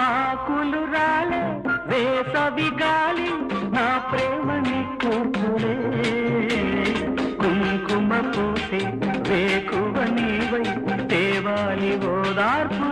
ఆకులు రాలే వేసవి గాలి నా ప్రేమని కూతురే కుంకుమ పూసే వేకువ నీవై తేవాలి ఓదార్పు